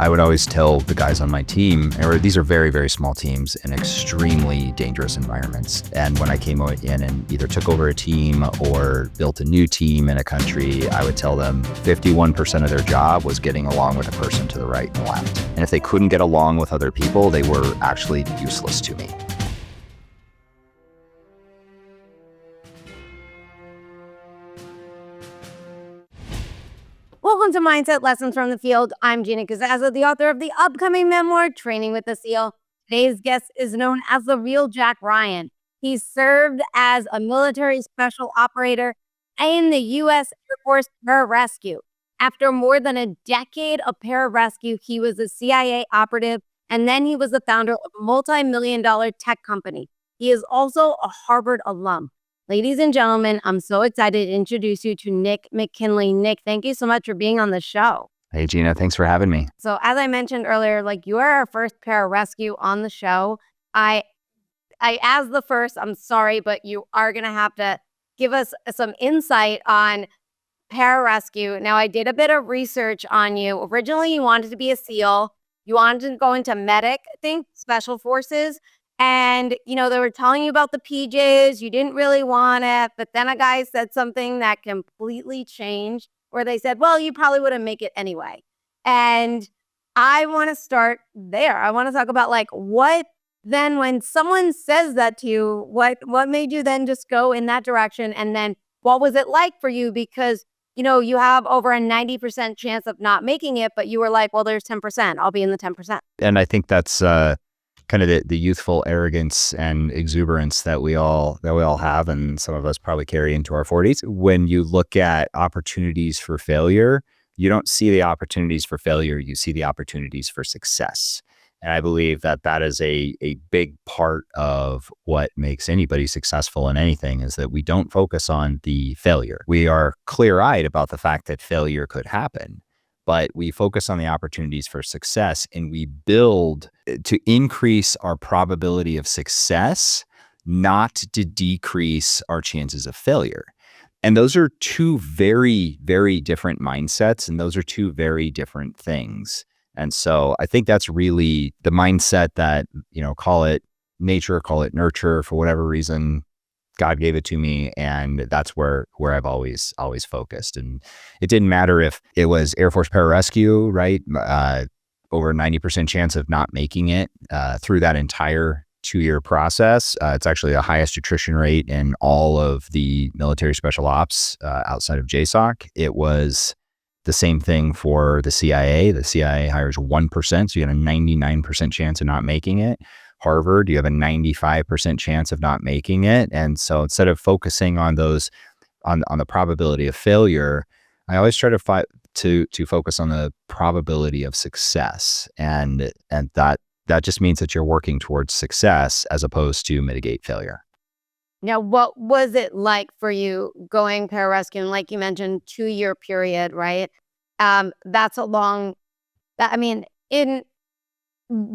I would always tell the guys on my team, or these are very, very small teams in extremely dangerous environments. And when I came in and either took over a team or built a new team in a country, I would tell them 51% of their job was getting along with a person to the right and left. And if they couldn't get along with other people, they were actually useless to me. Welcome to Mindset Lessons from the Field. I'm Gina Cazazza, the author of the upcoming memoir, Training with the SEAL. Today's guest is known as the real Jack Ryan. He served as a military special operator in the U.S. Air Force pararescue. After more than a decade of pararescue, he was a CIA operative, and then he was the founder of a multi-million-dollar tech company. He is also a Harvard alum. Ladies and gentlemen, I'm so excited to introduce you to Nic McKinley. Nic, thank you so much for being on the show. Hey, Gina, thanks for having me. So as I mentioned earlier, you are our first pararescue on the show. I as the first, I'm sorry, but you are going to have to give us some insight on pararescue. Now, I did a bit of research on you. Originally, you wanted to be a SEAL. You wanted to go into medic, I think, special forces. And, they were telling you about the PJs. You didn't really want it. But then a guy said something that completely changed, where they said, well, you probably wouldn't make it anyway. And I want to start there. I want to talk about what then when someone says that to you, what made you then just go in that direction? And then what was it like for you? Because, you have over a 90% chance of not making it, but you were like, well, there's 10%. I'll be in the 10%. And I think that's kind of the youthful arrogance and exuberance that we all have, and some of us probably carry into our 40s. When you look at opportunities for failure, you don't see the opportunities for failure, you see the opportunities for success. And I believe that is a big part of what makes anybody successful in anything, is that we don't focus on the failure. We are clear-eyed about the fact that failure could happen, but we focus on the opportunities for success, and we build to increase our probability of success, not to decrease our chances of failure. And those are two very, very different mindsets, and those are two very different things. And so I think that's really the mindset that, call it nature, call it nurture, for whatever reason, God gave it to me, and that's where I've always focused. And it didn't matter if it was Air Force pararescue, right? Over 90% chance of not making it through that entire 2-year process. It's actually the highest attrition rate in all of the military special ops outside of JSOC. It was the same thing for the CIA. The CIA hires 1%, so you had a 99% chance of not making it. Harvard, you have a 95% chance of not making it. And so instead of focusing on those, on the probability of failure, I always try to focus on the probability of success. And that just means that you're working towards success as opposed to mitigate failure. Now, what was it like for you going pararescue? Like you mentioned, 2-year period, right? That's a long, in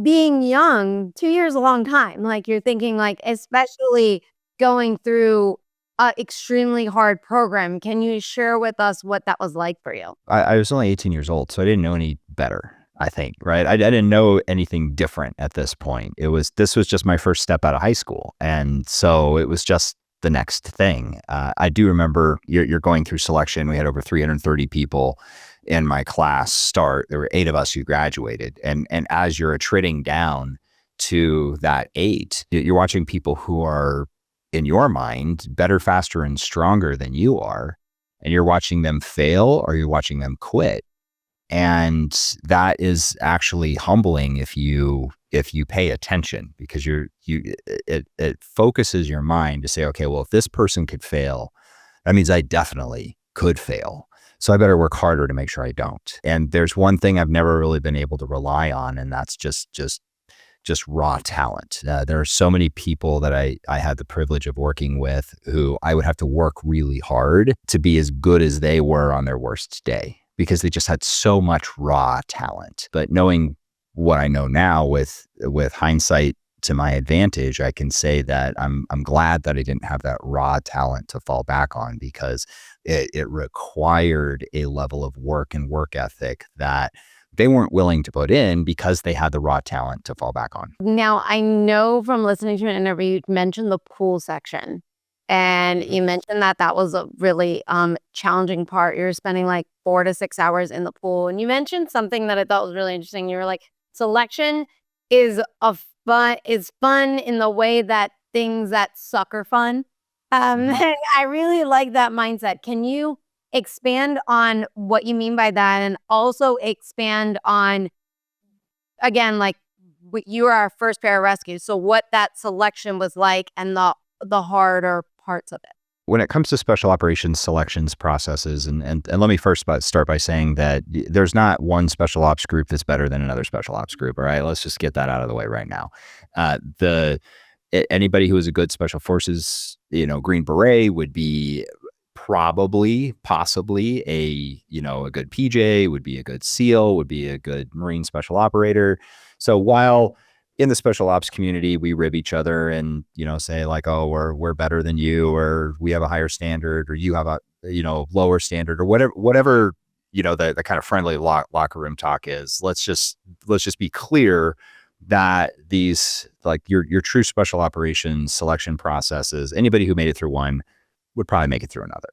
being young, 2 years is a long time. You're thinking especially going through an extremely hard program. Can you share with us what that was like for you? I was only 18 years old, so I didn't know any better, I think, right? I didn't know anything different at this point. This was just my first step out of high school. And so it was just the next thing. I do remember you're going through selection. We had over 330 people in my class start. There were 8 of us who graduated. And as you're attriting down to that 8, you're watching people who are, in your mind, better, faster, and stronger than you are. And you're watching them fail, or you're watching them quit. And that is actually humbling if you pay attention, because it focuses your mind to say, okay, well, if this person could fail, that means I definitely could fail. So I better work harder to make sure I don't. And there's one thing I've never really been able to rely on, and that's just raw talent. There are so many people that I had the privilege of working with who I would have to work really hard to be as good as they were on their worst day, because they just had so much raw talent. But knowing what I know now with hindsight to my advantage, I can say that I'm glad that I didn't have that raw talent to fall back on, because it required a level of work and work ethic that they weren't willing to put in because they had the raw talent to fall back on. Now, I know from listening to an interview, you mentioned the pool section. And you mentioned that that was a really challenging part. You're spending like 4 to 6 hours in the pool. And you mentioned something that I thought was really interesting. You were like, selection is fun in the way that things that suck are fun. And I really like that mindset. Can you expand on what you mean by that, and also expand on, again, like you are our first pararescue, so what that selection was like and the harder parts of it? When it comes to special operations selections processes, and let me first start by saying that there's not one special ops group that's better than another special ops group. All right, let's just get that out of the way right now. Anybody who is a good special forces, Green Beret would be possibly a good PJ, would be a good SEAL, would be a good Marine special operator. So while in the special ops community, we rib each other and, say like, oh, we're better than you, or we have a higher standard, or you have a, lower standard, or whatever, the kind of friendly locker room talk is. Let's just be clear that these, like your true special operations selection processes, anybody who made it through one would probably make it through another,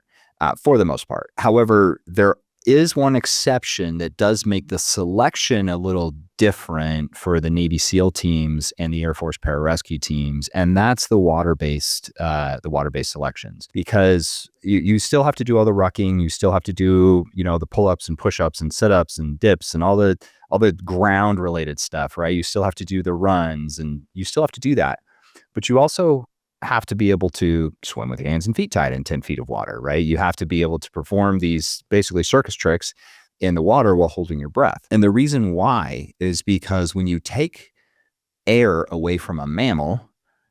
for the most part. However, there is one exception that does make the selection a little different for the Navy SEAL teams and the Air Force pararescue teams, and that's the water-based selections. Because you still have to do all the rucking, you still have to do the pull-ups and push-ups and sit-ups and dips and all the ground-related stuff, right? You still have to do the runs, and you still have to do that, but you also have to be able to swim with your hands and feet tied in 10 feet of water, right? You have to be able to perform these basically circus tricks in the water while holding your breath. And the reason why is because when you take air away from a mammal,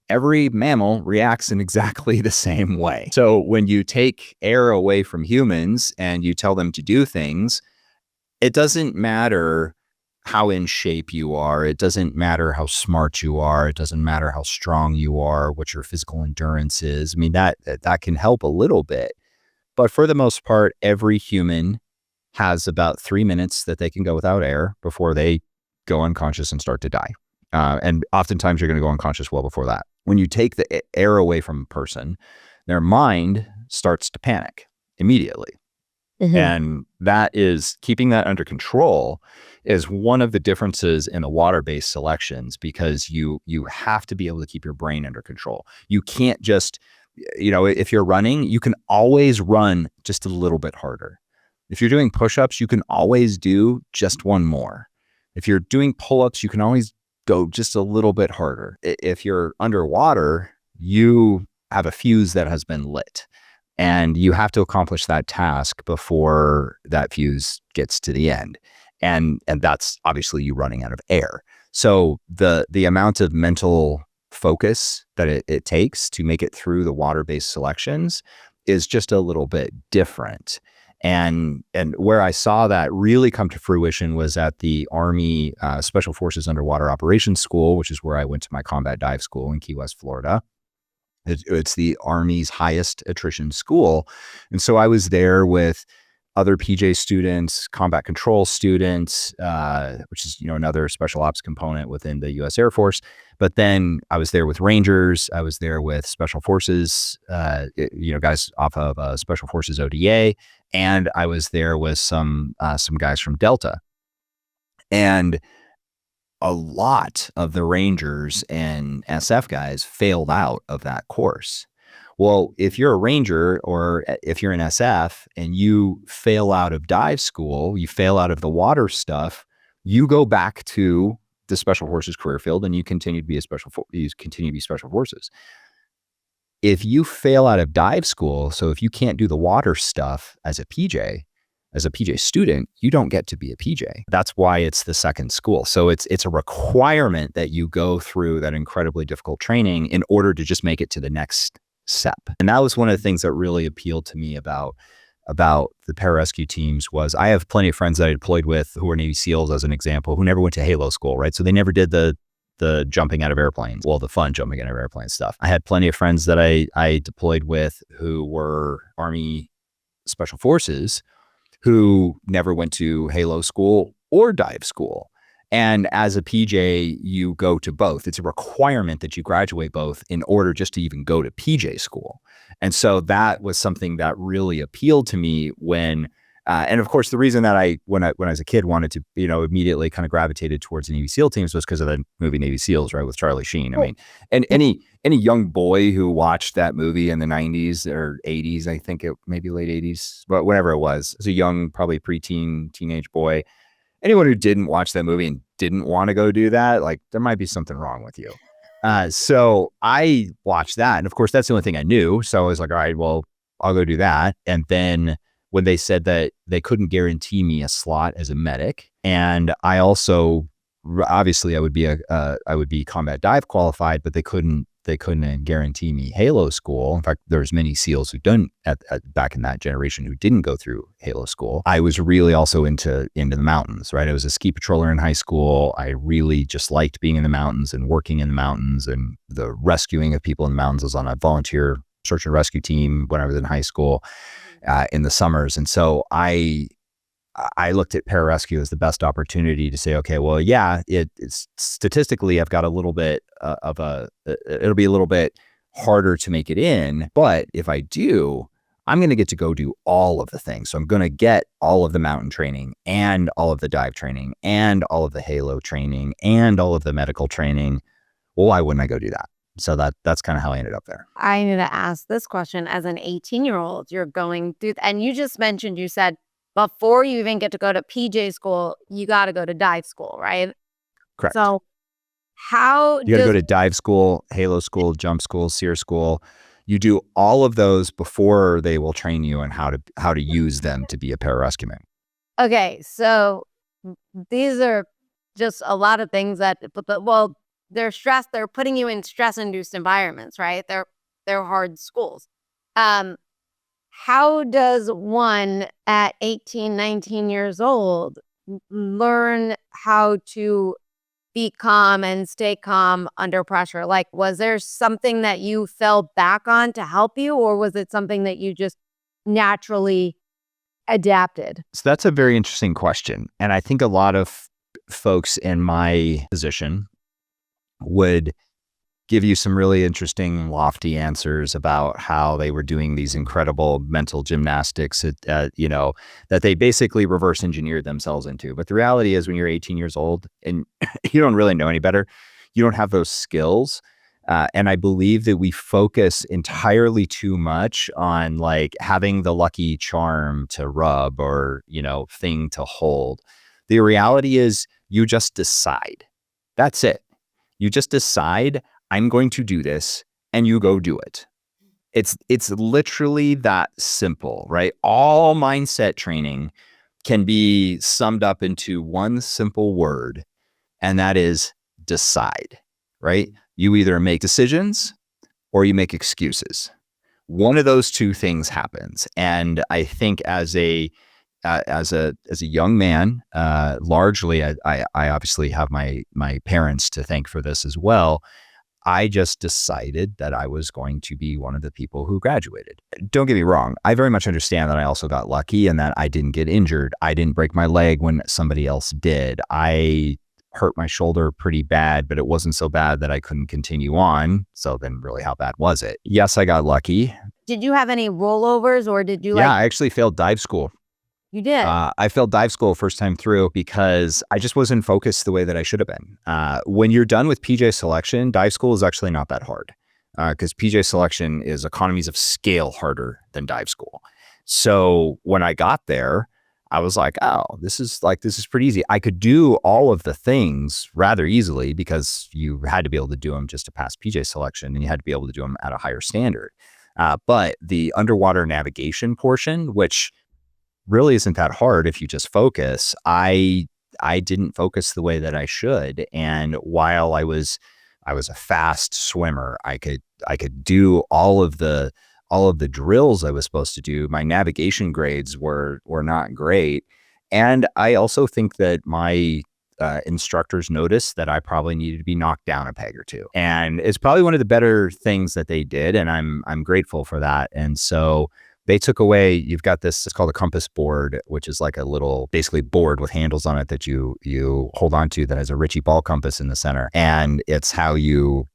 every mammal reacts in exactly the same way. So when you take air away from humans and you tell them to do things, it doesn't matter how in shape you are. It doesn't matter how smart you are. It doesn't matter how strong you are, what your physical endurance is. I mean, that can help a little bit. But for the most part, every human has about 3 minutes that they can go without air before they go unconscious and start to die. And oftentimes you're going to go unconscious well before that. When you take the air away from a person, their mind starts to panic immediately. Mm-hmm. And that is, keeping that under control is one of the differences in the water-based selections, because you have to be able to keep your brain under control. You can't just, if you're running, you can always run just a little bit harder. If you're doing push-ups, you can always do just one more. If you're doing pull-ups, you can always go just a little bit harder. If you're underwater, you have a fuse that has been lit, and you have to accomplish that task before that fuse gets to the end. And that's obviously you running out of air. So the amount of mental focus that it takes to make it through the water-based selections is just a little bit different. And where I saw that really come to fruition was at the Army Special Forces Underwater Operations School, which is where I went to my combat dive school in Key West, Florida. It's the Army's highest attrition school. And so I was there with other PJ students, combat control students, which is, another special ops component within the U.S. Air Force. But then I was there with Rangers. I was there with Special Forces, guys off of Special Forces ODA. And I was there with some guys from Delta. And a lot of the Rangers and SF guys failed out of that course. Well, if you're a Ranger or if you're an SF and you fail out of dive school, you fail out of the water stuff, you go back to the Special Forces career field and you continue to be Special Forces. If you fail out of dive school, so if you can't do the water stuff as a PJ student, you don't get to be a PJ. That's why it's the second school. So it's a requirement that you go through that incredibly difficult training in order to just make it to the next step. And that was one of the things that really appealed to me about the pararescue teams. Was I have plenty of friends that I deployed with who were Navy SEALs, as an example, who never went to Halo school, right? So they never did the jumping out of airplanes, well, the fun jumping out of airplane stuff. I had plenty of friends that I deployed with who were Army Special Forces who never went to Halo school or dive school. And as a PJ, you go to both. It's a requirement that you graduate both in order just to even go to PJ school. And so that was something that really appealed to me when, and of course, the reason that when I was a kid wanted to, immediately kind of gravitated towards the Navy SEAL teams was because of the movie Navy SEALs, right, with Charlie Sheen. I mean, and any young boy who watched that movie in the 90s or 80s, I think it maybe late 80s, but whatever it was, as a young, probably preteen, teenage boy, anyone who didn't watch that movie and didn't want to go do that, like there might be something wrong with you. So I watched that. And of course, that's the only thing I knew. So I was like, all right, well, I'll go do that. And then when they said that they couldn't guarantee me a slot as a medic, and I also, obviously I would be combat dive qualified, but they couldn't guarantee me Halo school. In fact, there's many SEALs who didn't back in that generation who didn't go through Halo school. I was really also into the mountains, right? I was a ski patroller in high school. I really just liked being in the mountains and working in the mountains and the rescuing of people in the mountains. I was on a volunteer search and rescue team when I was in high school in the summers. And so I looked at pararescue as the best opportunity to say, okay, well, yeah, it's statistically, I've got a little bit it'll be a little bit harder to make it in. But if I do, I'm going to get to go do all of the things. So I'm going to get all of the mountain training and all of the dive training and all of the Halo training and all of the medical training. Well, why wouldn't I go do that? So that's kind of how I ended up there. I need to ask this question. As an 18-year-old, you're going through, and you just mentioned, you said, before you even get to go to PJ school, you got to go to dive school, right? Correct. So how you got to go to dive school, Halo school, jump school, SEER school. You do all of those before they will train you on how to use them to be a pararescueman. Okay, so these are just a lot of things that, well, they're stressed. They're putting you in stress-induced environments, right? They're hard schools. How does one at 18, 19 years old learn how to be calm and stay calm under pressure? Like, was there something that you fell back on to help you, or was it something that you just naturally adapted? So that's a very interesting question. And I think a lot of folks in my position would give you some really interesting, lofty answers about how they were doing these incredible mental gymnastics, that they basically reverse engineered themselves into. But the reality is, when you're 18 years old and you don't really know any better, you don't have those skills. And I believe that we focus entirely too much on like having the lucky charm to rub or, thing to hold. The reality is you just decide. That's it. You just decide, I'm going to do this, and you go do it. It's literally that simple, right? All mindset training can be summed up into one simple word, and that is decide, right? You either make decisions or you make excuses. One of those two things happens. And I think as a young man, largely, I obviously have my parents to thank for this as well. I just decided that I was going to be one of the people who graduated. Don't get me wrong. I very much understand that I also got lucky and that I didn't get injured. I didn't break my leg when somebody else did. I hurt my shoulder pretty bad, but it wasn't so bad that I couldn't continue on. So then really, how bad was it? Yes, I got lucky. Did you have any rollovers, or did you I actually failed dive school. You did? I failed dive school first time through because I just wasn't focused the way that I should have been. When you're done with PJ selection, dive school is actually not that hard because PJ selection is economies of scale harder than dive school. So when I got there, I was like, oh, this is pretty easy. I could do all of the things rather easily because you had to be able to do them just to pass PJ selection, and you had to be able to do them at a higher standard. But the underwater navigation portion, which really isn't that hard if you just focus, I didn't focus the way that I should. And while I was a fast swimmer, I could do all of the drills I was supposed to do. My navigation grades were not great. And I also think that my instructors noticed that I probably needed to be knocked down a peg or two. And it's probably one of the better things that they did. And I'm grateful for that. And so They took away, you've got this, it's called a compass board, which is like a little basically board with handles on it that you hold on to that has a Ritchie ball compass in the center. And it's how you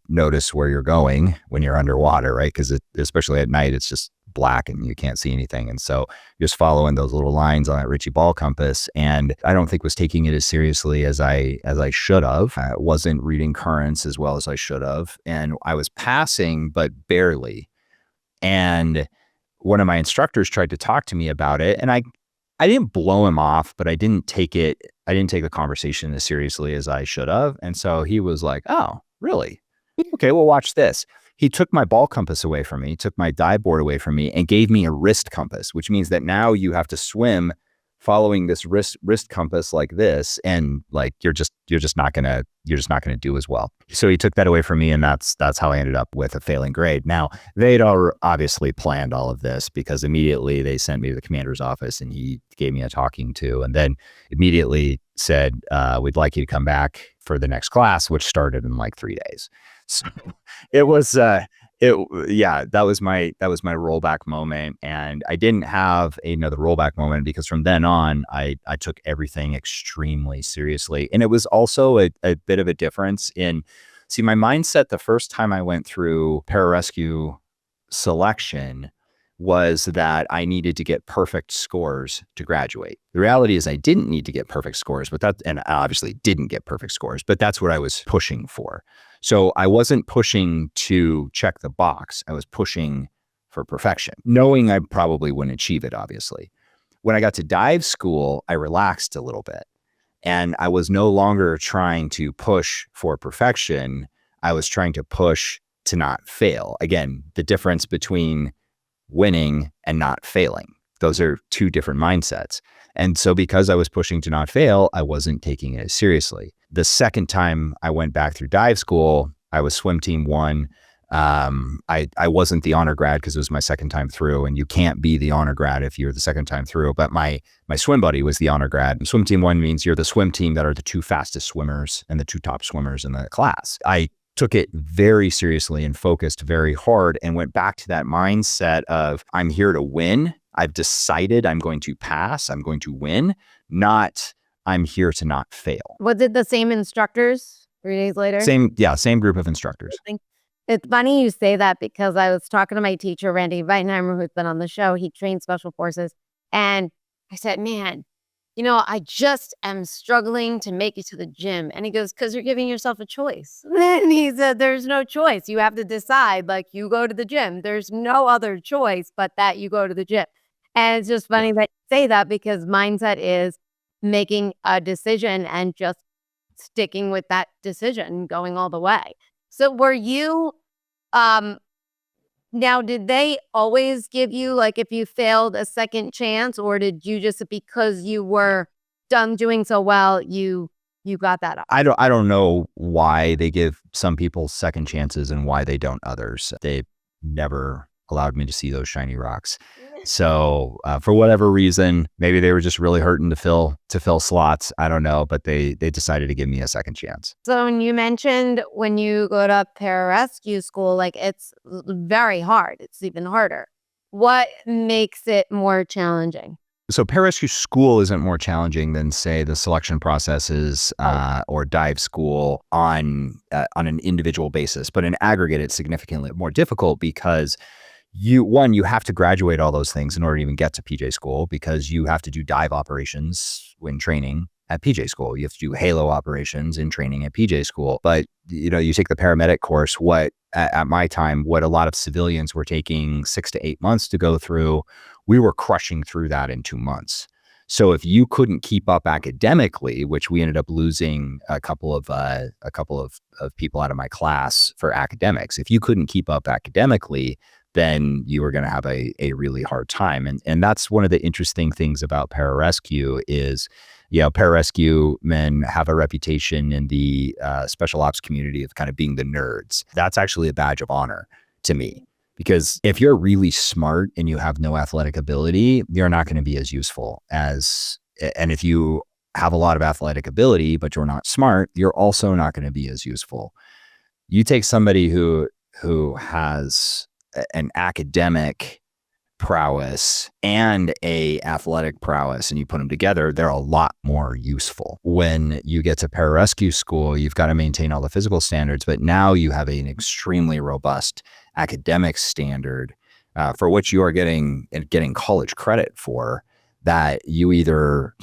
notice where you're going when you're underwater, right? Because especially at night, it's just black and you can't see anything. And so you're just following those little lines on that Ritchie ball compass. And I don't think was taking it as seriously as I should have. I wasn't reading currents as well as I should have. And I was passing, but barely. And one of my instructors tried to talk to me about it, and I didn't blow him off, but I didn't take the conversation as seriously as I should have. And so he was like, "Oh, really? Okay, well, watch this." He took my ball compass away from me, took my dive board away from me, and gave me a wrist compass, which means that now you have to swim following this wrist compass like this, and like you're just not gonna do as well. So he took that away from me, and that's how I ended up with a failing grade. Now they'd obviously planned all of this, because immediately they sent me to the commander's office and he gave me a talking to, and then immediately said, "We'd like you to come back for the next class," which started in like 3 days. So it was that was my rollback moment. And I didn't have another rollback moment, because from then on I took everything extremely seriously. And it was also a bit of a difference in, see, my mindset the first time I went through pararescue selection was that I needed to get perfect scores to graduate. The reality is I didn't need to get perfect scores, and I obviously didn't get perfect scores, but that's what I was pushing for. So I wasn't pushing to check the box. I was pushing for perfection, knowing I probably wouldn't achieve it, obviously. When I got to dive school, I relaxed a little bit, and I was no longer trying to push for perfection. I was trying to push to not fail. Again, the difference between winning and not failing. Those are two different mindsets. And so because I was pushing to not fail, I wasn't taking it as seriously. The second time I went back through dive school, I was swim team 1. I wasn't the honor grad because it was my second time through, and you can't be the honor grad if you're the second time through. But my swim buddy was the honor grad. And swim team 1 means you're the swim team that are the 2 fastest swimmers and the 2 top swimmers in the class. I took it very seriously and focused very hard, and went back to that mindset of, I'm here to win. I've decided I'm going to pass. I'm going to win, not I'm here to not fail. Was it the same instructors 3 days later? Same group of instructors. It's funny you say that, because I was talking to my teacher, Randy Weitenheimer, who's been on the show. He trained special forces. And I said, "Man, I just am struggling to make it to the gym." And he goes, "Because you're giving yourself a choice." And he said, "There's no choice. You have to decide, like, you go to the gym. There's no other choice but that you go to the gym." And it's just funny that you say that, because mindset is making a decision and just sticking with that decision, going all the way. So were you, now, did they always give you, like, if you failed, a second chance, or did you just, because you were done doing so well, you got that up? I don't know why they give some people second chances and why they don't others. They never allowed me to see those shiny rocks. So for whatever reason, maybe they were just really hurting to fill slots. I don't know, but they decided to give me a second chance. So when you mentioned when you go to pararescue school, like, it's very hard. It's even harder. What makes it more challenging? So pararescue school isn't more challenging than, say, the selection processes or dive school on an individual basis. But in aggregate, it's significantly more difficult, because you have to graduate all those things in order to even get to PJ school, because you have to do dive operations when training at PJ school. You have to do halo operations in training at PJ school. But, you take the paramedic course, at my time, what a lot of civilians were taking 6 to 8 months to go through, we were crushing through that in 2 months. So if you couldn't keep up academically, which we ended up losing a couple of people out of my class for academics, if you couldn't keep up academically, then you were going to have a really hard time. And that's one of the interesting things about pararescue is, pararescue men have a reputation in the special ops community of kind of being the nerds. That's actually a badge of honor to me, because if you're really smart and you have no athletic ability, you're not going to be as useful and if you have a lot of athletic ability, but you're not smart, you're also not going to be as useful. You take somebody who has an academic prowess and a athletic prowess, and you put them together, they're a lot more useful. When you get to pararescue school, you've got to maintain all the physical standards, but now you have an extremely robust academic standard for which you are getting college credit for, that you either,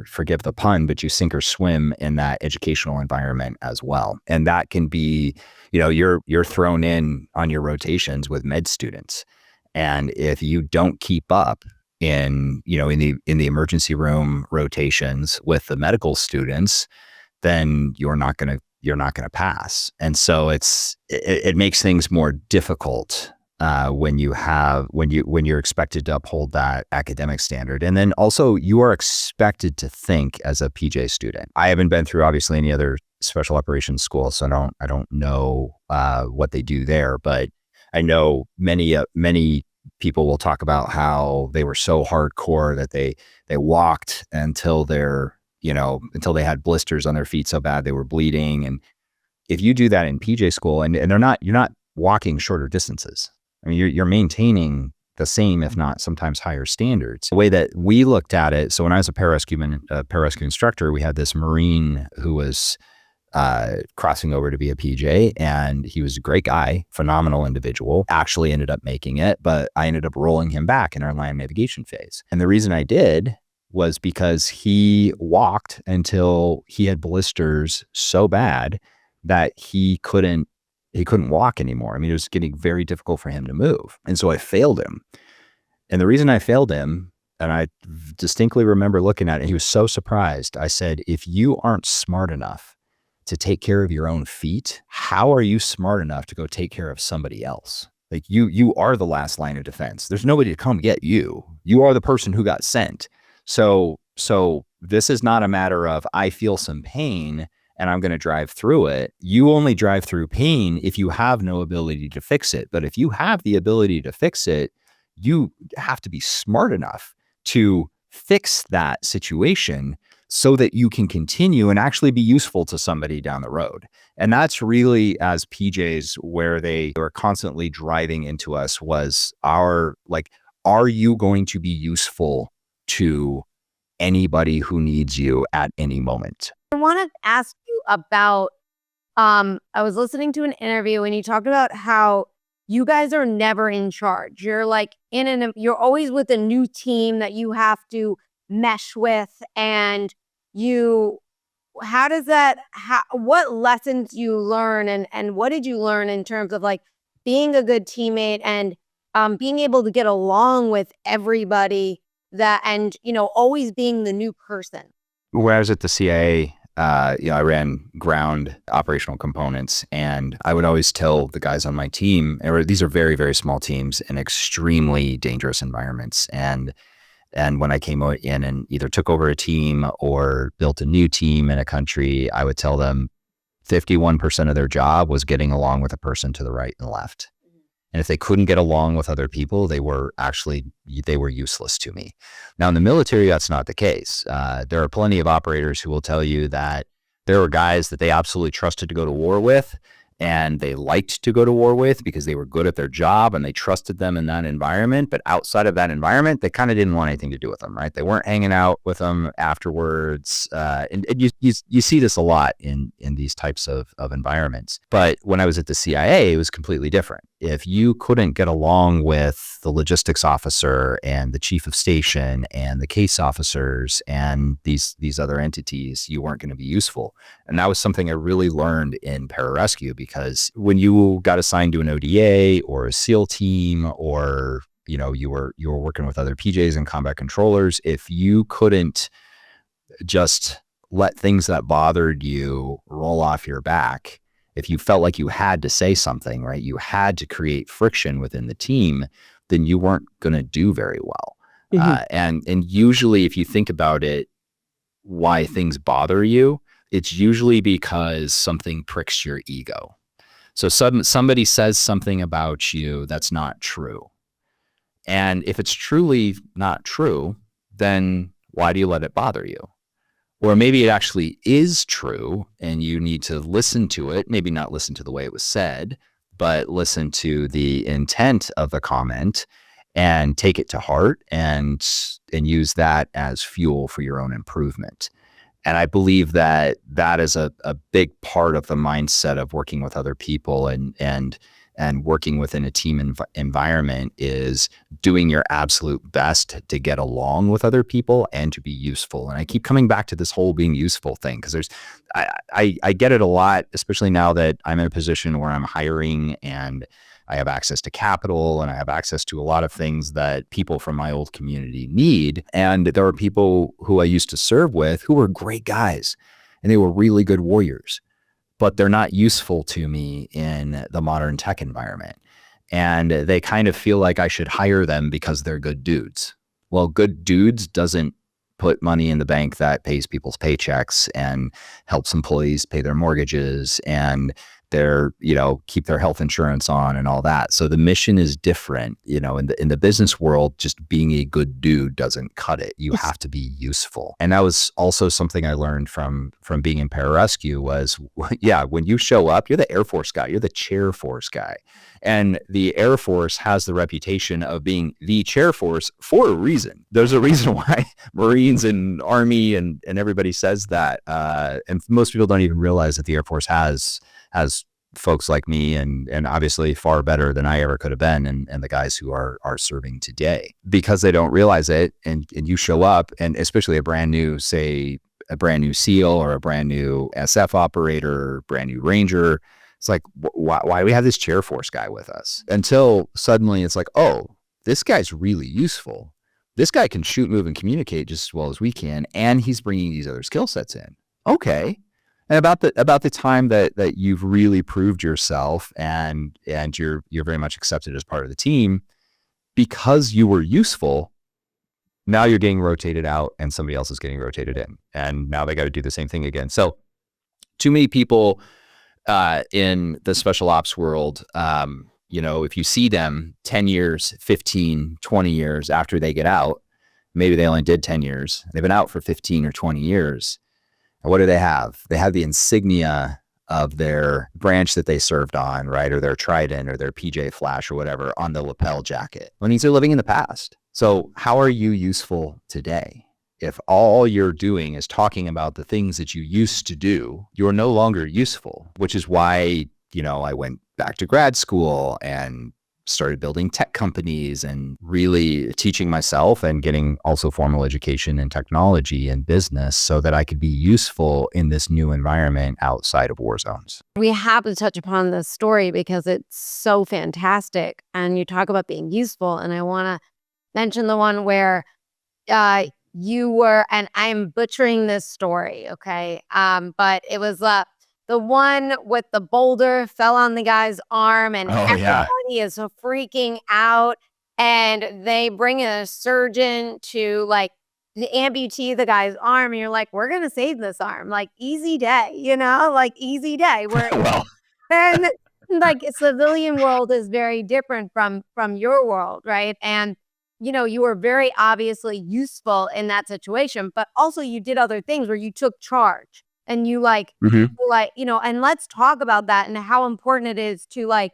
forgive the pun, but you sink or swim in that educational environment as well. And that can be, you're thrown in on your rotations with med students. And if you don't keep up in the emergency room rotations with the medical students, then you're not going to pass. And so it makes things more difficult when you're expected to uphold that academic standard. And then also you are expected to think as a PJ student. I haven't been through obviously any other special operations school, so I don't know what they do there, but I know many people will talk about how they were so hardcore that they walked until until they had blisters on their feet so bad they were bleeding. And if you do that in PJ school, and you're not walking shorter distances, I mean, you're maintaining the same, if not sometimes higher standards. The way that we looked at it, so when I was a pararescue instructor, we had this Marine who was crossing over to be a PJ, and he was a great guy, phenomenal individual, actually ended up making it, but I ended up rolling him back in our land navigation phase. And the reason I did was because he walked until he had blisters so bad that he couldn't walk anymore. I mean, it was getting very difficult for him to move. And so I failed him. And the reason I failed him, and I distinctly remember looking at it, he was so surprised. I said, if you aren't smart enough to take care of your own feet, how are you smart enough to go take care of somebody else? Like you are the last line of defense. There's nobody to come get you. You are the person who got sent. So this is not a matter of I feel some pain and I'm going to drive through it. You only drive through pain if you have no ability to fix it. But if you have the ability to fix it, you have to be smart enough to fix that situation so that you can continue and actually be useful to somebody down the road. And that's really, as PJs, where they were constantly driving into us was are you going to be useful to anybody who needs you at any moment? I want to ask you about, I was listening to an interview and you talked about how you guys are never in charge. You're like you're always with a new team that you have to mesh with, and what lessons do you learn and what did you learn in terms of like being a good teammate and being able to get along with everybody and always being the new person? When I was at the CIA, I ran ground operational components, and I would always tell the guys on my team, these are very, very small teams in extremely dangerous environments. And when I came in and either took over a team or built a new team in a country, I would tell them 51% of their job was getting along with a person to the right and left. And if they couldn't get along with other people, they were useless to me. Now in the military, that's not the case. There are plenty of operators who will tell you that there were guys that they absolutely trusted to go to war with, and they liked to go to war with because they were good at their job and they trusted them in that environment. But outside of that environment, they kind of didn't want anything to do with them, right? They weren't hanging out with them afterwards. And you see this a lot in these types of environments. But when I was at the CIA, it was completely different. If you couldn't get along with the logistics officer and the chief of station and the case officers and these other entities, you weren't going to be useful. And that was something I really learned in pararescue, because when you got assigned to an ODA or a SEAL team, or you were working with other PJs and combat controllers, if you couldn't just let things that bothered you roll off your back, if you felt like you had to say something, right, you had to create friction within the team, then you weren't going to do very well. And usually, if you think about it, why things bother you, it's usually because something pricks your ego. So somebody says something about you that's not true. And if it's truly not true, then why do you let it bother you? Or maybe it actually is true and you need to listen to it, maybe not listen to the way it was said, but listen to the intent of the comment and take it to heart and use that as fuel for your own improvement. And I believe that that is a big part of the mindset of working with other people and working within a team environment is doing your absolute best to get along with other people and to be useful. And I keep coming back to this whole being useful thing because I get it a lot, especially now that I'm in a position where I'm hiring and I have access to capital and I have access to a lot of things that people from my old community need. And there are people who I used to serve with who were great guys and they were really good warriors, but they're not useful to me in the modern tech environment. And they kind of feel like I should hire them because they're good dudes. Well, good dudes doesn't put money in the bank that pays people's paychecks and helps employees pay their mortgages and keep their health insurance on and all that. So the mission is different. In the business world, just being a good dude doesn't cut it. You have to be useful. And that was also something I learned from being in pararescue was, when you show up, you're the Air Force guy, you're the chair force guy. And the Air Force has the reputation of being the chair force for a reason. There's a reason why Marines and Army and everybody says that. And most people don't even realize that the Air Force has folks like me and obviously far better than I ever could have been and the guys who are serving today because they don't realize it. And you show up and especially a brand new SEAL or a brand new SF operator, brand new Ranger. It's like, why do we have this chair force guy with us? Until suddenly it's like, oh, this guy's really useful. This guy can shoot, move, and communicate just as well as we can. And he's bringing these other skill sets in. Okay. And about the time that you've really proved yourself and you're very much accepted as part of the team because you were useful, now you're getting rotated out and somebody else is getting rotated in. And now they got to do the same thing again. So too many people in the special ops world, if you see them 10 years, 15, 20 years after they get out, maybe they only did 10 years. They've been out for 15 or 20 years. And what do they have? They have the insignia of their branch that they served on, right? Or their trident or their PJ Flash or whatever on the lapel jacket. That means they're living in the past. So how are you useful today? If all you're doing is talking about the things that you used to do, you're no longer useful, which is why, I went back to grad school and started building tech companies and really teaching myself and getting also formal education in technology and business so that I could be useful in this new environment outside of war zones. We have to touch upon this story because it's so fantastic. And you talk about being useful. And I want to mention the one where you were, and I'm butchering this story, okay? But it was the one with the boulder fell on the guy's arm and everybody is so freaking out. And they bring in a surgeon to amputee the guy's arm. And you're like, we're going to save this arm. Like easy day, easy day. And civilian world is very different from your world, right? And you were very obviously useful in that situation, but also you did other things where you took charge and you and let's talk about that and how important it is to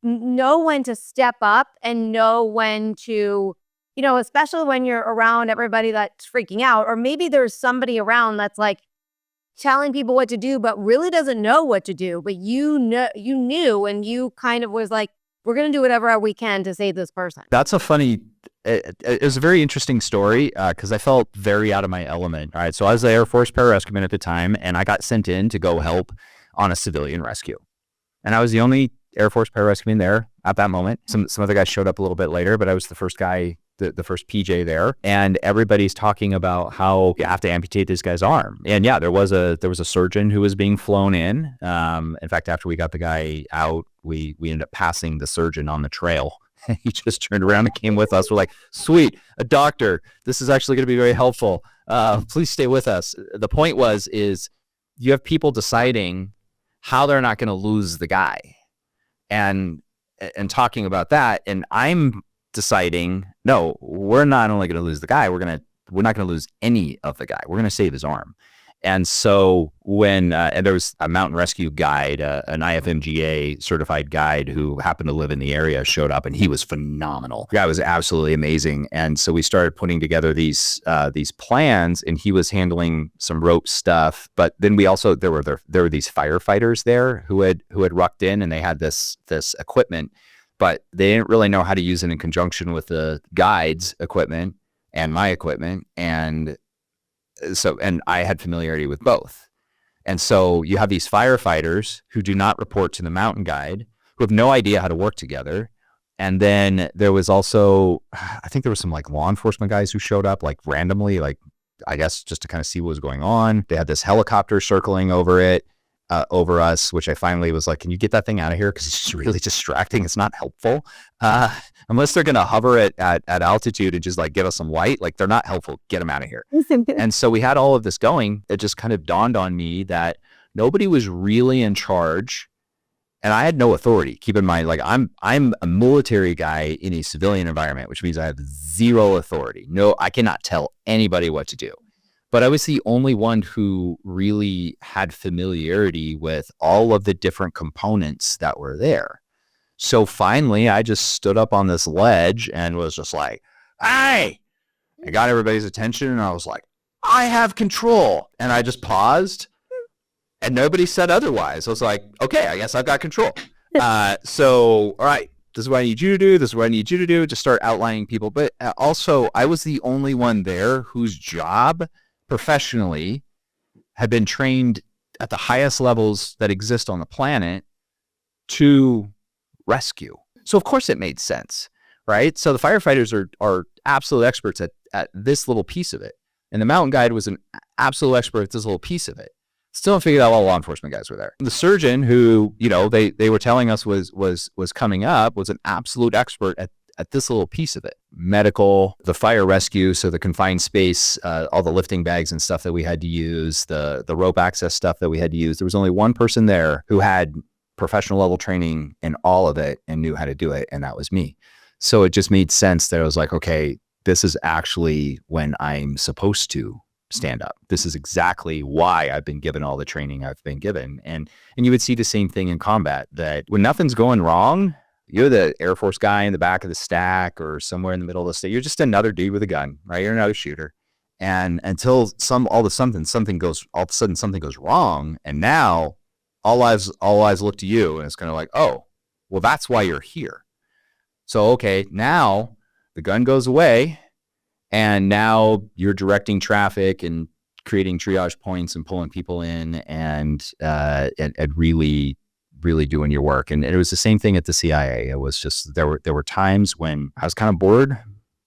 know when to step up and know when to, especially when you're around everybody that's freaking out, or maybe there's somebody around that's telling people what to do, but really doesn't know what to do. But you knew, and you kind of was like, we're going to do whatever we can to save this person. That's it was a very interesting story because I felt very out of my element. All right. So I was the Air Force pararescueman at the time, and I got sent in to go help on a civilian rescue. And I was the only Air Force pararescueman there at that moment. Some other guys showed up a little bit later, but I was the first guy, the first PJ there. And everybody's talking about how you have to amputate this guy's arm. And yeah, there was a surgeon who was being flown in. In fact, after we got the guy out, we ended up passing the surgeon on the trail. He just turned around and came with us. We're like, sweet, a doctor. This is actually going to be very helpful. Please stay with us. The point is you have people deciding how they're not going to lose the guy and talking about that. And I'm deciding, no, we're not only going to lose the guy, we're not going to lose any of the guy. We're going to save his arm. And so when and there was a mountain rescue guide, an IFMGA certified guide who happened to live in the area, showed up, and he was phenomenal. The guy was absolutely amazing. And so we started putting together these plans, and he was handling some rope stuff. But then we also there were these firefighters there who had rucked in, and they had this equipment, but they didn't really know how to use it in conjunction with the guide's equipment and my equipment. And I had familiarity with both. And so you have these firefighters who do not report to the mountain guide, who have no idea how to work together. And then there was also, I think there was some like law enforcement guys who showed up like randomly, like I guess just to kind of see what was going on. They had this helicopter circling over us, which I finally was like, can you get that thing out of here? Because it's just really distracting. It's not helpful. Unless they're going to hover at altitude and just like give us some light, like they're not helpful. Get them out of here. And so we had all of this going. It just kind of dawned on me that nobody was really in charge, and I had no authority. Keep in mind, like I'm a military guy in a civilian environment, which means I have zero authority. No, I cannot tell anybody what to do. But I was the only one who really had familiarity with all of the different components that were there. So finally, I just stood up on this ledge and was just like, hey, I got everybody's attention. And I was like, I have control. And I just paused and nobody said otherwise. I was like, okay, I guess I've got control. So, all right, this is what I need you to do. This is what I need you to do. Just start outlining people. But also, I was the only one there whose job professionally had been trained at the highest levels that exist on the planet to rescue. So of course it made sense, right? So the firefighters are absolute experts at this little piece of it. And the mountain guide was an absolute expert at this little piece of it. Still haven't figured out all law enforcement guys were there. The surgeon who, they were telling us was coming up was an absolute expert at this little piece of it. Medical, the fire rescue, so the confined space, all the lifting bags and stuff that we had to use, the rope access stuff that we had to use. There was only one person there who had professional level training in all of it and knew how to do it, and that was me. So it just made sense that I was like, okay, this is actually when I'm supposed to stand up. This is exactly why I've been given all the training I've been given. And you would see the same thing in combat, that when nothing's going wrong, you're the Air Force guy in the back of the stack or somewhere in the middle of the state. You're just another dude with a gun, right? You're another shooter. And until all of a sudden something goes wrong, and now all eyes look to you, and it's kind of like, oh, well, that's why you're here. So, okay, now the gun goes away, and now you're directing traffic and creating triage points and pulling people in and really doing your work. And it was the same thing at the CIA. It was just, there were times when I was kind of bored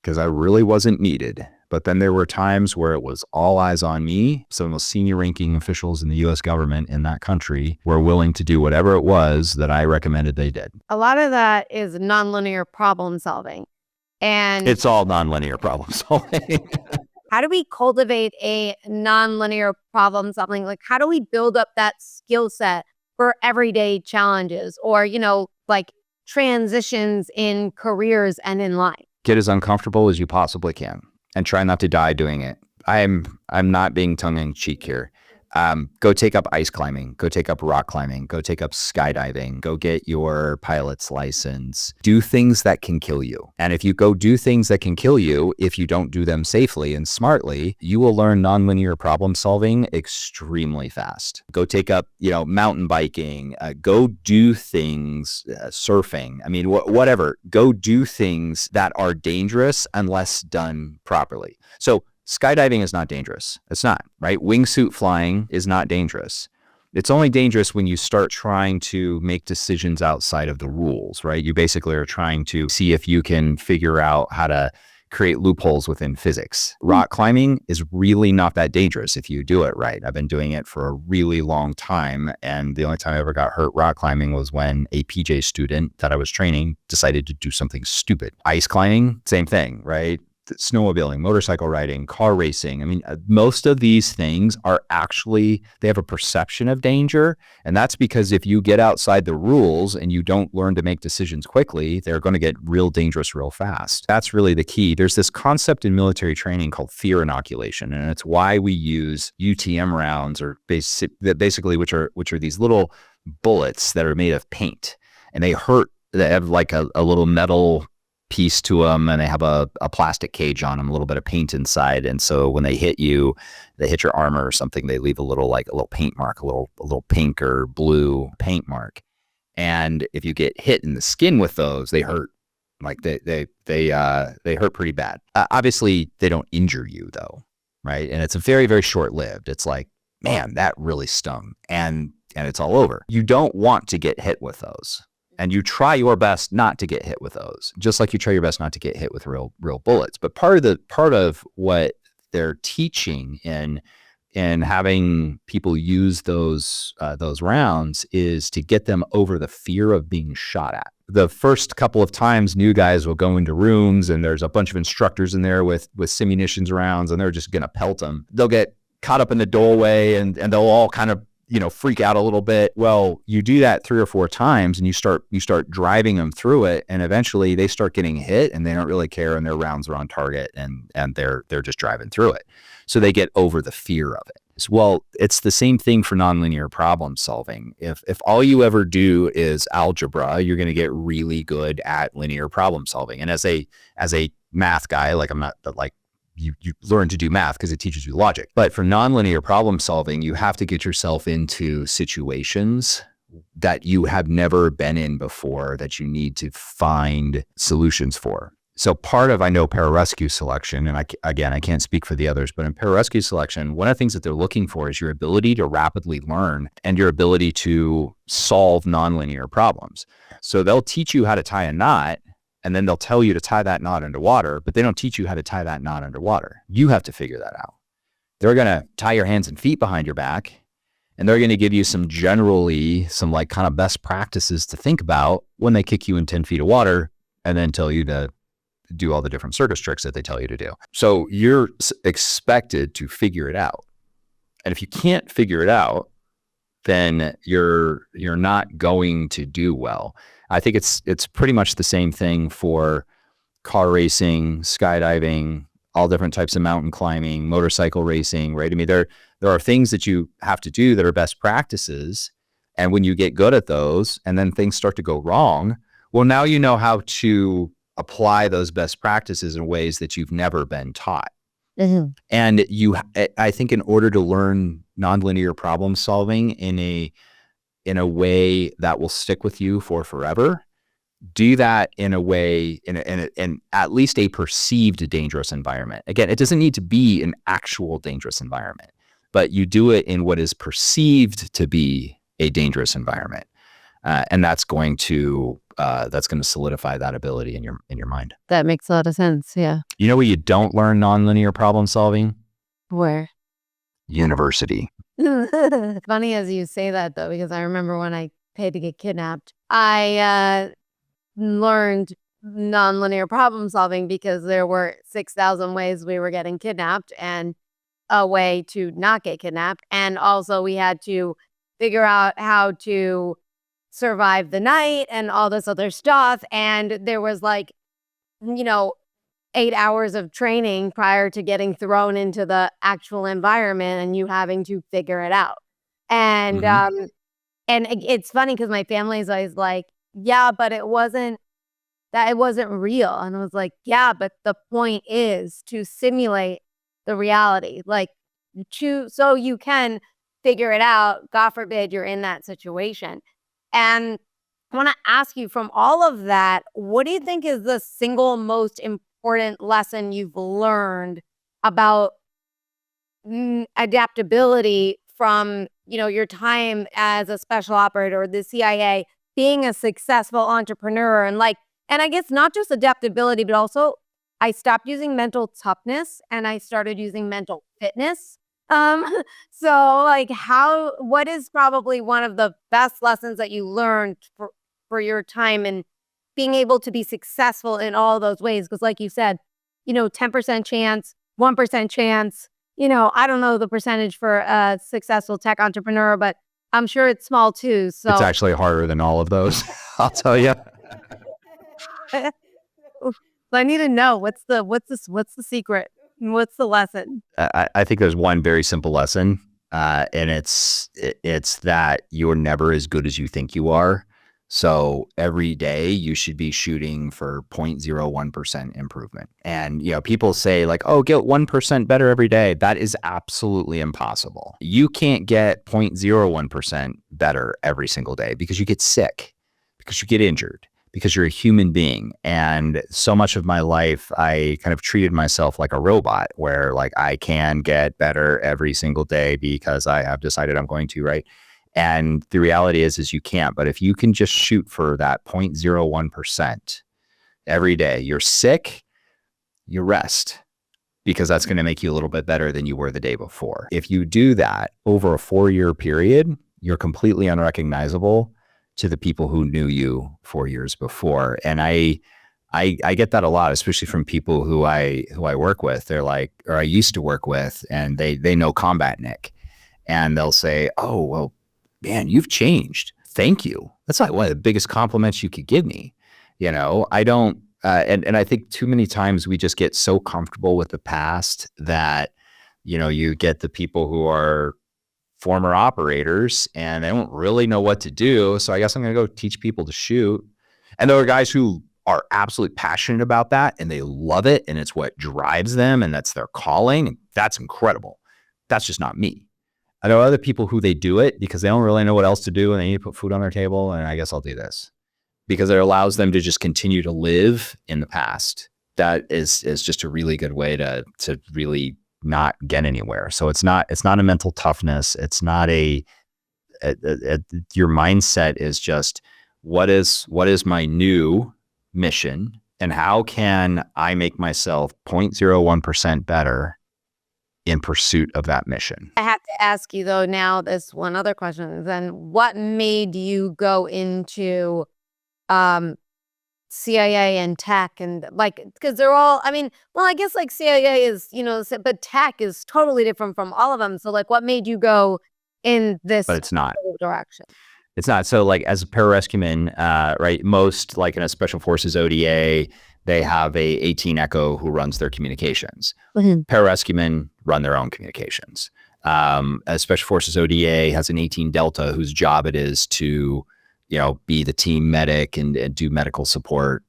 because I really wasn't needed. But then there were times where it was all eyes on me. Some of the most senior ranking officials in the US government in that country were willing to do whatever it was that I recommended they did. A lot of that is nonlinear problem solving. And it's all nonlinear problem solving. How do we cultivate a nonlinear problem solving? Like, how do we build up that skill set for everyday challenges or, like transitions in careers and in life? Get as uncomfortable as you possibly can and try not to die doing it. I'm not being tongue-in-cheek here. Go take up ice climbing, go take up rock climbing, go take up skydiving, go get your pilot's license. Do things that can kill you. And if you go do things that can kill you, if you don't do them safely and smartly, you will learn nonlinear problem solving extremely fast. Go take up, mountain biking, go do things, surfing. I mean, whatever. Go do things that are dangerous unless done properly. So skydiving is not dangerous. It's not, right? Wingsuit flying is not dangerous. It's only dangerous when you start trying to make decisions outside of the rules, right? You basically are trying to see if you can figure out how to create loopholes within physics. Rock climbing is really not that dangerous if you do it right. I've been doing it for a really long time. And the only time I ever got hurt rock climbing was when a PJ student that I was training decided to do something stupid. Ice climbing, same thing, right? snowmobiling, motorcycle riding, car racing. I mean, most of these things are actually, they have a perception of danger. And that's because if you get outside the rules and you don't learn to make decisions quickly, they're going to get real dangerous real fast. That's really the key. There's this concept in military training called fear inoculation. And it's why we use UTM rounds, or basically, which are these little bullets that are made of paint, and they hurt. They have like a little metal piece to them, and they have a plastic cage on them, a little bit of paint inside. And so when they hit you, they hit your armor or something, they leave a little paint mark, a little pink or blue paint mark. And if you get hit in the skin with those, they hurt. Like they hurt pretty bad. Obviously, they don't injure you though, right? And it's very, very short lived. It's like, man, that really stung, and it's all over. You don't want to get hit with those. And you try your best not to get hit with those, just like you try your best not to get hit with real bullets. But part of what they're teaching in having people use those rounds is to get them over the fear of being shot at. The first couple of times, new guys will go into rooms and there's a bunch of instructors in there with simunitions rounds, and they're just going to pelt them. They'll get caught up in the doorway and they'll all kind of freak out a little bit. Well, you do that 3 or 4 times and you start driving them through it, and eventually they start getting hit and they don't really care, and their rounds are on target, and they're just driving through it. So they get over the fear of it. Well, it's the same thing for nonlinear problem solving. If all you ever do is algebra, you're going to get really good at linear problem solving. And as a math guy, like I'm not like, you learn to do math because it teaches you logic. But for nonlinear problem solving, you have to get yourself into situations that you have never been in before, that you need to find solutions for. So part of, I know, pararescue selection, and I can't speak for the others, but in pararescue selection, one of the things that they're looking for is your ability to rapidly learn and your ability to solve nonlinear problems. So they'll teach you how to tie a knot, and then they'll tell you to tie that knot underwater, but they don't teach you how to tie that knot underwater. You have to figure that out. They're going to tie your hands and feet behind your back, and they're going to give you some like kind of best practices to think about when they kick you in 10 feet of water, and then tell you to do all the different circus tricks that they tell you to do. So you're expected to figure it out. And if you can't figure it out, then you're not going to do well. I think it's pretty much the same thing for car racing, skydiving, all different types of mountain climbing, motorcycle racing, right? I mean, there are things that you have to do that are best practices. And when you get good at those and then things start to go wrong, well, now you know how to apply those best practices in ways that you've never been taught. Mm-hmm. And I think in order to learn nonlinear problem solving in a way that will stick with you for forever, do that in a way, in at least a perceived dangerous environment. Again, it doesn't need to be an actual dangerous environment, but you do it in what is perceived to be a dangerous environment. And that's going to solidify that ability in your mind. That makes a lot of sense. Yeah. You know where you don't learn nonlinear problem solving? Where? University. Funny as you say that, though, because I remember when I paid to get kidnapped, I learned nonlinear problem solving because there were 6,000 ways we were getting kidnapped and a way to not get kidnapped. And also we had to figure out how to survive the night and all this other stuff. And there was 8 hours of training prior to getting thrown into the actual environment and you having to figure it out. And mm-hmm. And it's funny because my family is always like, yeah, but it wasn't real. And I was like, yeah, but the point is to simulate the reality, so you can figure it out. God forbid you're in that situation. And I want to ask you, from all of that, what do you think is the single most important lesson you've learned about adaptability from, your time as a special operator or the CIA, being a successful entrepreneur, and I guess not just adaptability, but also I stopped using mental toughness and I started using mental fitness. What is probably one of the best lessons that you learned for your time in being able to be successful in all those ways? Because like you said, 10% chance, 1% chance. I don't know the percentage for a successful tech entrepreneur, but I'm sure it's small too. So It's actually harder than all of those. I'll tell you. I need to know what's the secret? What's the lesson? I think there's one very simple lesson, and it's that you're never as good as you think you are. So every day you should be shooting for 0.01% improvement. And, people say like, oh, get 1% better every day. That is absolutely impossible. You can't get 0.01% better every single day because you get sick, because you get injured, because you're a human being. And so much of my life, I kind of treated myself like a robot where like I can get better every single day because I have decided I'm going to, right? And the reality is you can't. But if you can just shoot for that 0.01% every day, you're sick, you rest, because that's going to make you a little bit better than you were the day before. If you do that over a 4-year period, you're completely unrecognizable to the people who knew you 4 years before. And I get that a lot, especially from people who I work with. They're like, or I used to work with, and they know Combat Nic, and they'll say, oh, well, man, you've changed. Thank you. That's like one of the biggest compliments you could give me. I don't, and I think too many times we just get so comfortable with the past that, you get the people who are former operators and they don't really know what to do. So I guess I'm going to go teach people to shoot. And there are guys who are absolutely passionate about that and they love it and it's what drives them and that's their calling. That's incredible. That's just not me. I know other people who they do it because they don't really know what else to do and they need to put food on their table. And I guess I'll do this because it allows them to just continue to live in the past. That is just a really good way to really not get anywhere. So it's not a mental toughness. It's not your mindset is just what is my new mission and how can I make myself 0.01% better in pursuit of that mission. I have to ask you though now this one other question. Then what made you go into CIA and tech and because they're all, I guess like CIA is, but tech is totally different from all of them. So what made you go in this but it's not direction? It's not. So as a pararescueman, right, most in a Special Forces ODA, they have a 18 Echo who runs their communications. Mm-hmm. Pararescuemen run their own communications. A Special Forces ODA has an 18 Delta whose job it is to, be the team medic and do medical support.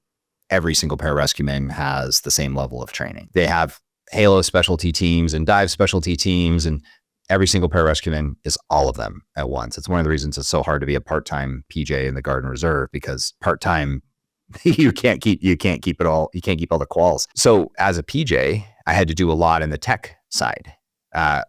Every single pararescueman has the same level of training. They have Halo specialty teams and dive specialty teams, and every single pararescueman is all of them at once. It's one of the reasons it's so hard to be a part-time PJ in the Guard and Reserve, because part-time you can't keep it all. You can't keep all the quals. So as a PJ, I had to do a lot in the tech side.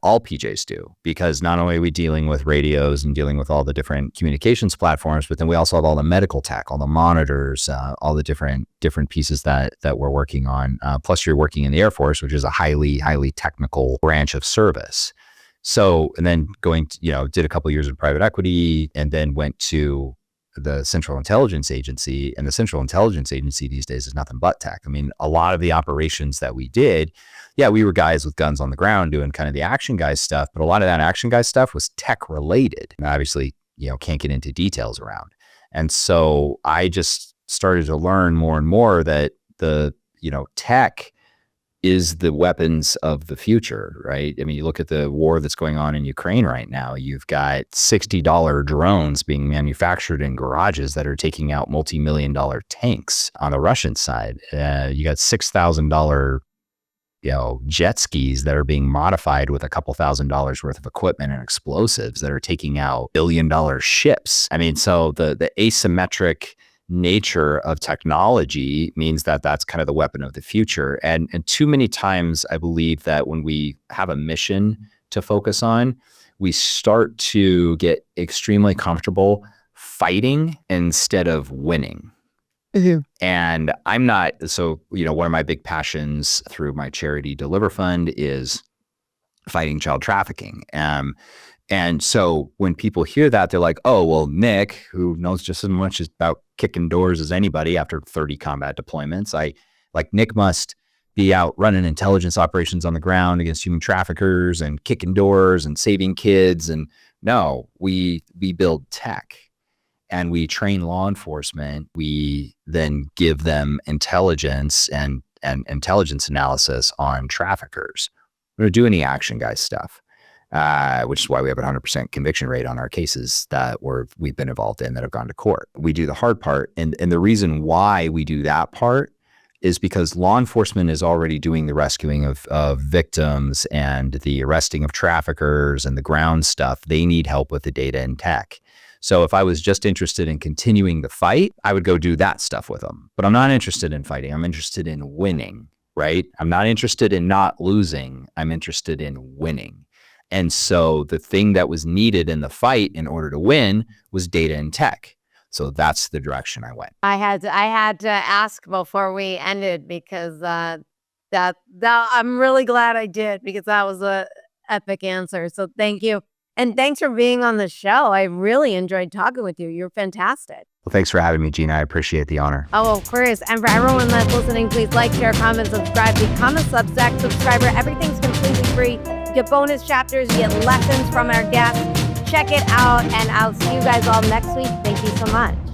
All PJs do, because not only are we dealing with radios and dealing with all the different communications platforms, but then we also have all the medical tech, all the monitors, all the different pieces that we're working on. Plus you're working in the Air Force, which is a highly technical branch of service. So, and then did a couple of years in private equity and then went to the Central Intelligence Agency, and the Central Intelligence Agency these days is nothing but tech. A lot of the operations that we did, we were guys with guns on the ground doing kind of the action guy stuff, but a lot of that action guy stuff was tech related. And obviously, can't get into details around. And so I just started to learn more and more that the, tech is the weapons of the future, right? You look at the war that's going on in Ukraine right now. You've got $60 drones being manufactured in garages that are taking out multi-million-dollar tanks on the Russian side. You got $6,000, jet skis that are being modified with a couple $1,000s worth of equipment and explosives that are taking out billion-dollar ships. So the asymmetric nature of technology means that that's kind of the weapon of the future. And too many times I believe that when we have a mission to focus on, we start to get extremely comfortable fighting instead of winning. Mm-hmm. And I'm not, so, one of my big passions through my charity Deliver Fund is fighting child trafficking. And so when people hear that, they're like, oh, well, Nic, who knows just as much about kicking doors as anybody after 30 combat deployments, Nic must be out running intelligence operations on the ground against human traffickers and kicking doors and saving kids. And no, we build tech and we train law enforcement. We then give them intelligence and intelligence analysis on traffickers. We don't do any action guy stuff, which is why we have a 100% conviction rate on our cases that we've been involved in that have gone to court. We do the hard part. And the reason why we do that part is because law enforcement is already doing the rescuing of victims and the arresting of traffickers and the ground stuff. They need help with the data and tech. So if I was just interested in continuing the fight, I would go do that stuff with them. But I'm not interested in fighting. I'm interested in winning, right? I'm not interested in not losing. I'm interested in winning. And so the thing that was needed in the fight in order to win was data and tech. So that's the direction I went. I had to ask before we ended because that I'm really glad I did, because that was a epic answer. So thank you. And thanks for being on the show. I really enjoyed talking with you. You're fantastic. Well, thanks for having me, Gina. I appreciate the honor. Oh, of course. And for everyone that's listening, please like, share, comment, subscribe, become a Substack subscriber. Everything's completely free. You get bonus chapters, you get lessons from our guests. Check it out, and I'll see you guys all next week. Thank you so much.